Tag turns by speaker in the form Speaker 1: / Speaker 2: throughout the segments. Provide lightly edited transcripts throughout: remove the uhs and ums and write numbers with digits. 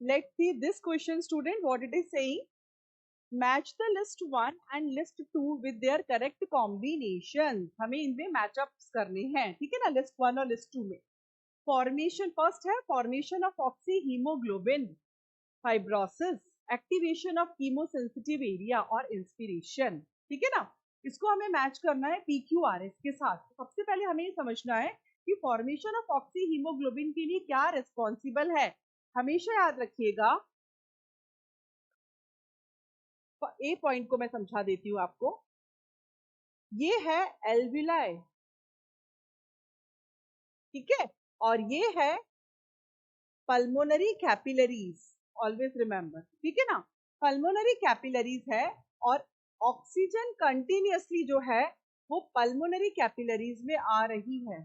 Speaker 1: Let's see this question, student, what it is saying. Match the list 1 and list 2 with their correct combination. हमें इनमें matchups करने हैं, ठीक है ना, लिस्ट 1 और लिस्ट 2 में. फॉर्मेशन फर्स्ट है formation of oxy haemoglobin, fibrosis, activation of chemosensitive area और इंस्पिरेशन. ठीक है ना, इसको हमें मैच करना है PQRS के साथ. सबसे पहले हमें ये समझना है कि फॉर्मेशन ऑफ ऑक्सी हीमोग्लोबिन के लिए क्या रिस्पॉन्सिबल है. हमेशा याद रखिएगा, ए पॉइंट को मैं समझा देती हूँ आपको. ये है एल्विलाई, ठीक है, और ये है पल्मोनरी कैपिलरीज. ऑलवेज रिमेंबर, ठीक है ना, पल्मोनरी कैपिलरीज है और ऑक्सीजन कंटिन्यूअसली जो है वो पल्मोनरी कैपिलरीज में आ रही है.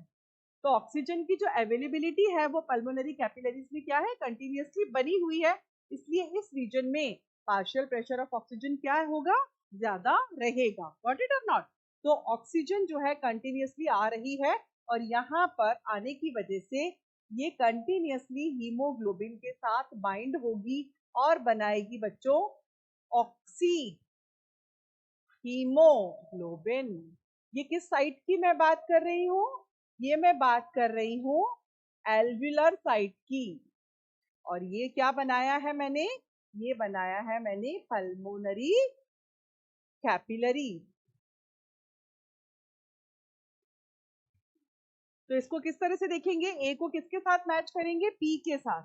Speaker 1: तो ऑक्सीजन की जो अवेलेबिलिटी है वो पल्मोनरी कैपिलरीज में क्या है, कंटिन्यूअसली बनी हुई है. इसलिए इस रीजन में पार्शियल प्रेशर ऑफ ऑक्सीजन क्या होगा, ज्यादा रहेगा. गॉट इट और नॉट. तो ऑक्सीजन जो है कंटिन्यूअसली आ रही है और यहाँ पर आने की वजह से ये कंटिन्यूअसली हीमोग्लोबिन के साथ बाइंड होगी और बनाएगी बच्चों ऑक्सी हीमोग्लोबिन. ये किस साइट की मैं बात कर रही हूँ, ये मैं बात कर रही हूँ एल्वुलर साइट की. और ये क्या बनाया है मैंने, ये बनाया है मैंने पल्मोनरी कैपिलरी. तो इसको किस तरह से देखेंगे, ए को किसके साथ मैच करेंगे, पी के साथ.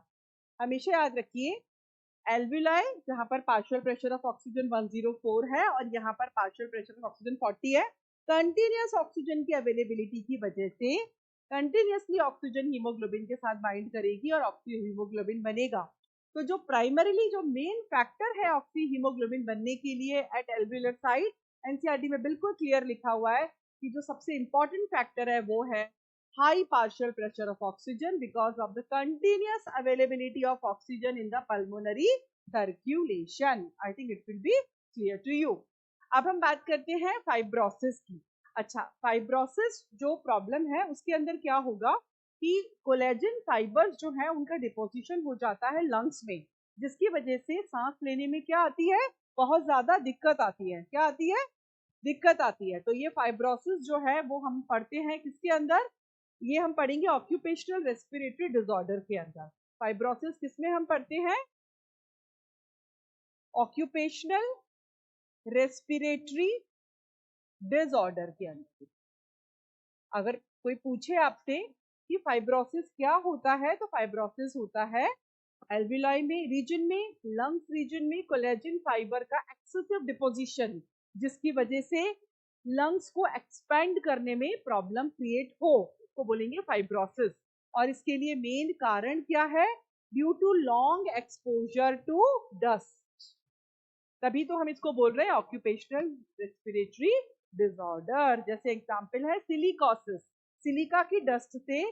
Speaker 1: हमेशा याद रखिए एल्वुलाई जहां पर पार्शियल प्रेशर ऑफ ऑक्सीजन 104 है और यहाँ पर पार्शियल प्रेशर ऑफ ऑक्सीजन 40 है. कंटिन्यूअस ऑक्सीजन की अवेलेबिलिटी की वजह से कंटिन्यूअसली ऑक्सीजन हीमोग्लोबिन के साथ बाइंड करेगी और ऑक्सी हीमोग्लोबिन बनेगा. तो जो प्राइमरीली जो मेन फैक्टर है ऑक्सी हीमोग्लोबिन बनने के लिए एट एल्वुलर साइट, एनसीईआरटी में बिल्कुल क्लियर लिखा हुआ है कि जो सबसे इंपॉर्टेंट फैक्टर है वो है high partial pressure of oxygen because of the continuous availability of oxygen in the pulmonary circulation. I think it will be clear to you. अब हम बात करते हैं फाइब्रोसिस की. अच्छा, फाइब्रोसिस जो प्रॉब्लम है उसके अंदर क्या होगा कि कोलेजन फाइबर्स जो है उनका डिपोजिशन हो जाता है लंग्स में, जिसकी वजह से सांस लेने में क्या आती है, बहुत ज्यादा दिक्कत आती है. क्या आती है, दिक्कत आती है. तो ये फाइब्रोसिस जो है वो हम पढ़ते हैं किसके अंदर, ये हम पढ़ेंगे ऑक्यूपेशनल रेस्पिरेटरी डिसऑर्डर के अंदर. फाइब्रोसिस किसमें हम पढ़ते हैं, ऑक्यूपेशनल रेस्पिरेटरी डिसऑर्डर के अंदर. अगर कोई पूछे आपसे कि फाइब्रोसिस क्या होता है, तो फाइब्रोसिस होता है एल्वुलाई में रीजन में, लंग्स रीजन में कोलेजन फाइबर का एक्सेसिव डिपोजिशन, जिसकी वजह से लंग्स को एक्सपेंड करने में प्रॉब्लम क्रिएट हो, को बोलेंगे फाइब्रोसिस. और इसके लिए मेन कारण क्या है, due to long exposure to dust. तभी तो हम इसको बोल रहे हैं ऑक्यूपेशनल रेस्पिरेटरी डिसऑर्डर. जैसे एग्जांपल है सिलिकोसिस, सिलिका की डस्ट से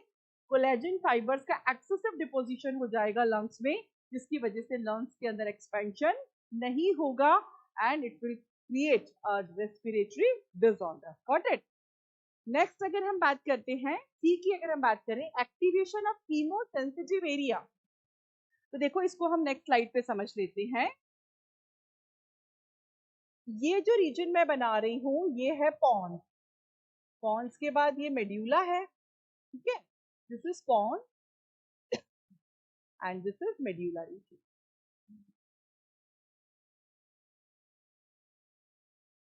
Speaker 1: कोलेजन फाइबर्स का एक्सेसिव डिपोजिशन हो जाएगा लंग्स में, जिसकी वजह से लंग्स के अंदर एक्सपेंशन नहीं होगा and it will create a respiratory disorder. Got it. Next अगर हम बात करते हैं सी की, अगर हम बात करें एक्टिवेशन ऑफ कीमोसेंसिटिव एरिया, तो देखो इसको हम नेक्स्ट स्लाइड पे समझ लेते हैं. ये जो रीजन मैं बना रही हूं ये है पॉन्स. पॉन्स के बाद ये मेड्यूला है, ठीक है, this is pons and this is medulla region.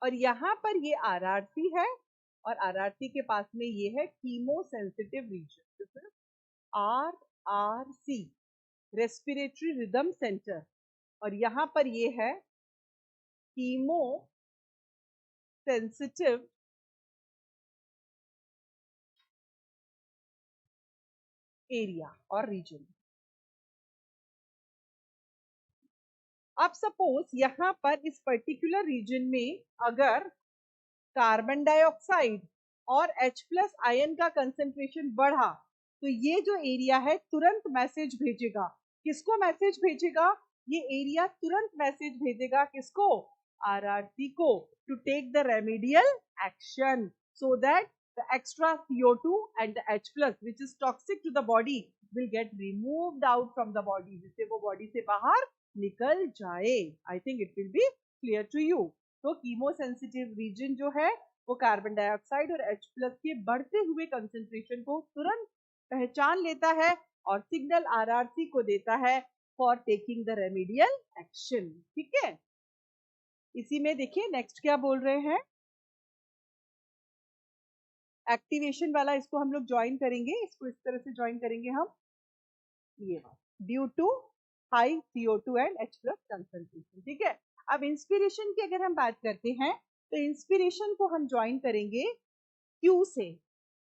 Speaker 1: और यहाँ पर ये आरआरसी है और आरआरसी के पास में ये है chemosensitive region. This is RRC, respiratory rhythm centre. और यहाँ पर ये है कीमो सेंसिटिव एरिया और रीजन. अब सपोज यहाँ पर इस पर्टिकुलर रीजन में अगर कार्बन डाइऑक्साइड और H+ आयन का कंसेंट्रेशन बढ़ा, तो ये जो एरिया है तुरंत मैसेज भेजेगा. किसको मैसेज भेजेगा, ये एरिया तुरंत मैसेज भेजेगा किसको, आरआरसी को, to take the remedial action, so that the extra CO2 and the H plus which is toxic to the body will get removed out from the body, जिससे वो body से बाहर निकल जाए. I think it will be clear to you. तो chemosensitive reason जो है वो कार्बन डाइऑक्साइड और H प्लस के बढ़ते हुए कंसेंट्रेशन को तुरंत पहचान लेता है और सिग्नल RRC को देता है for taking the remedial action. ठीक है, इसी में देखिए नेक्स्ट क्या बोल रहे हैं. एक्टिवेशन वाला इसको हम लोग ज्वाइन करेंगे, इसको इस तरह से ज्वाइन करेंगे हम, ये due to high CO2 and H plus concentration. ठीक है, अब इंस्पिरेशन की अगर हम बात करते हैं तो इंस्पिरेशन को हम ज्वाइन करेंगे Q से,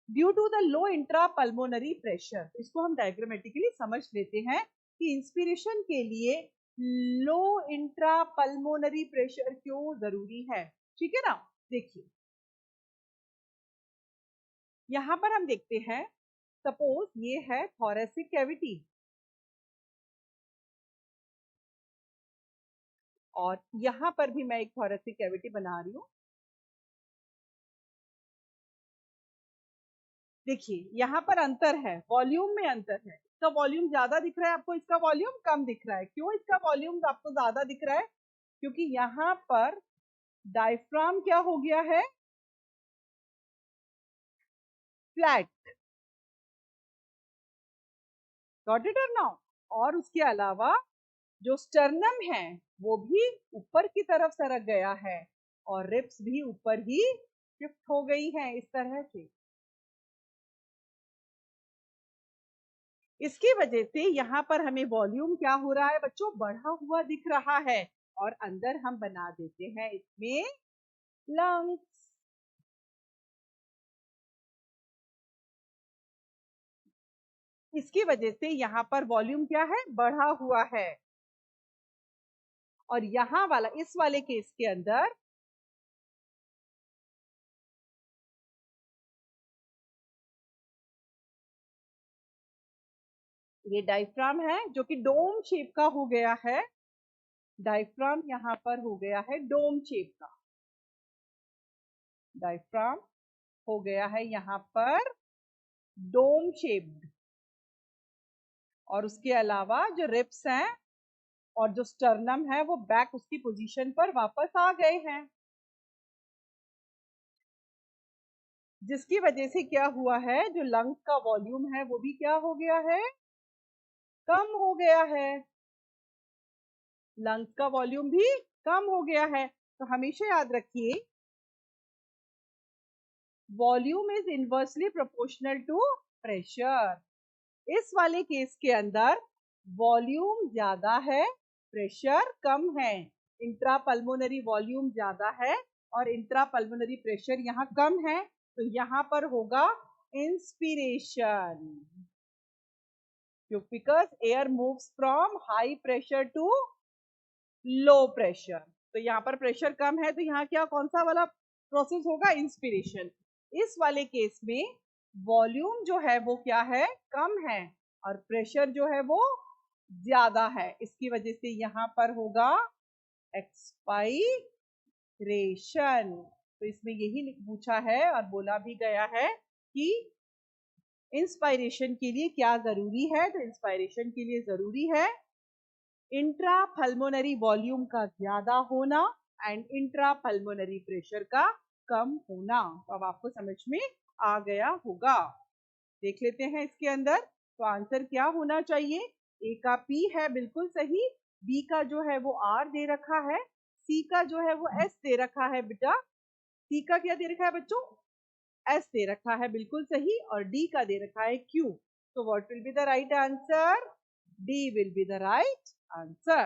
Speaker 1: due to the low intra pulmonary pressure. इसको हम डायग्रामेटिकली समझ लेते हैं कि इंस्पिरेशन के लिए लो इंट्रा पल्मोनरी प्रेशर क्यों जरूरी है. ठीक है ना, देखिए यहां पर हम देखते हैं, सपोज ये है थोरेसिक कैविटी और यहां पर भी मैं एक थोरेसिक कैविटी बना रही हूं. देखिए यहां पर अंतर है, वॉल्यूम में अंतर है. इसका वॉल्यूम ज्यादा दिख रहा है आपको, इसका वॉल्यूम कम दिख रहा है. क्यों इसका वॉल्यूम आपको ज्यादा दिख रहा है? क्योंकि यहां पर डायफ्राम क्या हो गया है, फ्लैट. गॉट इट और नाउ? और उसके अलावा जो स्टर्नम है वो भी ऊपर की तरफ सरक गया है और रिब्स भी ऊपर ही शिफ्ट हो गई हैं इस तरह से. इसकी वजह से यहाँ पर हमें वॉल्यूम क्या हो रहा है बच्चों, बढ़ा हुआ दिख रहा है और अंदर हम बना देते हैं इसमें लंग्स. इसकी वजह से यहाँ पर वॉल्यूम क्या है, बढ़ा हुआ है. और यहाँ वाला, इस वाले केस के अंदर ये डायफ्राम है जो कि डोम शेप का हो गया है. डायफ्राम यहाँ पर हो गया है डोम शेप का. डायफ्राम हो गया है यहाँ पर डोम शेप्ड. और उसके अलावा जो रिब्स हैं और जो स्टर्नम है वो बैक उसकी पोजीशन पर वापस आ गए हैं, जिसकी वजह से क्या हुआ है, जो लंग्स का वॉल्यूम है वो भी क्या हो गया है, कम हो गया है. लंग्स का वॉल्यूम भी कम हो गया है. तो हमेशा याद रखिए volume is inversely proportional to pressure. इस वाले केस के अंदर वॉल्यूम ज्यादा है, प्रेशर कम है. इंट्रा पल्मोनरी वॉल्यूम ज्यादा है और इंट्रा पल्मोनरी प्रेशर यहाँ कम है. तो यहाँ पर होगा inspiration, because air moves from high pressure to low pressure. तो यहाँ पर प्रेशर कम है तो यहाँ क्या, कौन सा वाला प्रोसेस होगा, इंस्पिरेशन. इस वाले केस में वॉल्यूम जो है वो क्या है, कम है और प्रेशर जो है वो ज्यादा है. इसकी वजह से यहाँ पर होगा एक्सपायरेशन. तो इसमें यही पूछा है और बोला भी गया है कि इंस्पायरेशन के लिए क्या जरूरी है. तो इंस्पायरेशन के लिए जरूरी है इंट्रा पल्मोनरी वॉल्यूम का ज्यादा होना एंड इंट्रा पल्मोनरी प्रेशर का कम होना. तो अब आपको समझ में आ गया होगा. देख लेते हैं इसके अंदर. तो आंसर क्या होना चाहिए, ए का P है बिल्कुल सही, बी का जो है वो R दे रखा है, सी का जो है वो S दे रखा है. बेटा सी का क्या दे रखा है बच्चों, S दे रखा है बिल्कुल सही, और D का दे रखा है Q. तो what will be the right answer, D will be the right answer.